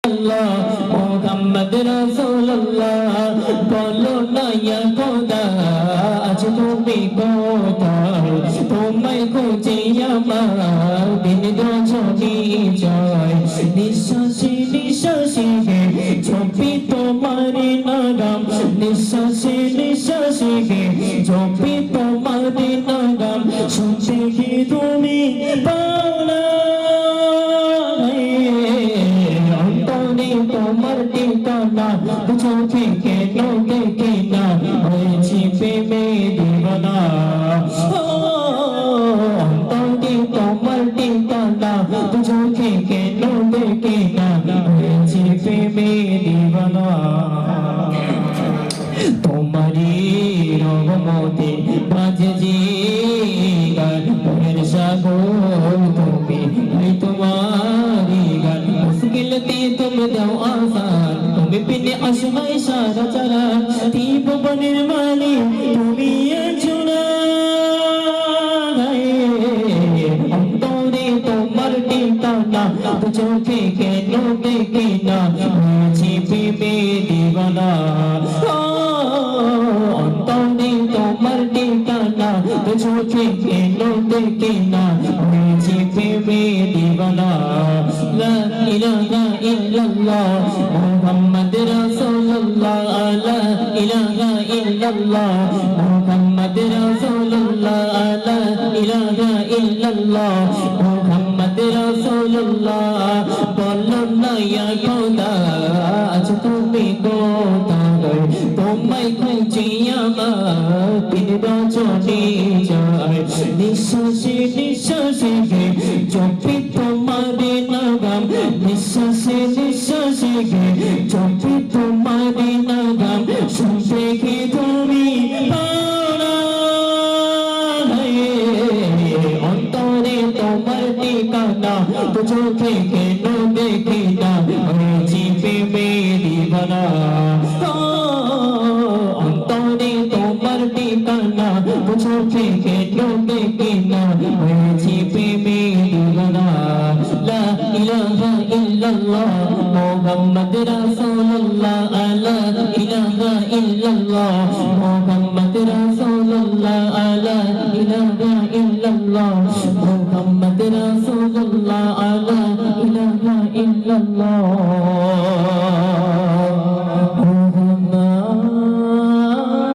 মোহাম্মদ রাসূলুল্লাহ বলো না ইয়া খোদা আজ তুমি কোথায় তোমায় খুঁজে আমার দিন রজনী যায় নিঃশ্বাসে নিঃশ্বাসে জপি তোমার নাম নিঃশ্বাসে নিঃশ্বাসে জপি তোমার নাম শুনতে কি তুমি পাও না তোমার ঠিকানা চোখে কেন দেখি না হয়েছি প্রেমে দিবানা তোমার ঠিকানা চোখে কেন দেখি না হয়েছি প্রেমে দিবানা তোমারি রহমতে বাজে জি গান মনের সাগর তুমি তোমারি গান মুশকিলতে তুমি দাও আসান তুমি বিনে আসমাই সারা চারা ত্রিভুবনের মালিক তুমি একজনা অন্তরে তোমার ঠিকানা চোখে কেন দেখি না হয়েছি প্রেমে দিবানা অন্তরে তোমার ঠিকানা চোখে কেন দেখি না হয়েছি প্রেমে দিবানা লা ইলাহা ইল্লাল্লাহ মুহাম্মদ রাসূলুল্লাহ লা ইলাহা ইল্লাল্লাহ মুহাম্মদ রাসূলুল্লাহ লা ইলাহা ইল্লাল্লাহ মুহাম্মদ রাসূলুল্লাহ বলো না ইয়া খোদা আজ তুমি কোথায় তোমায় খুঁজে আমার দিন রজনী যায় নিঃশ্বাসে নিঃশ্বাসে জপি তোমার নাম নিঃশ্বাসে নিঃশ্বাসে জপি তোমার নাম শুনতে কি তুমি অন্তরে তোমার ঠিকানা চোখে কেন দেখি না হয়েছি প্রেমে দিবানা অন্তরে তোমার ঠিকানা চোখে কেন দেখি না হয়েছি প্রেমে দিবানা লা ইলাহা ইল্লাল্লাহ মুহাম্মদ রাসূলুল্লাহ লা ইলাহা ইল্লাল্লাহ মুহাম্মদ রাসূলুল্লাহ লা ইলাহা ইল্লাল্লাহ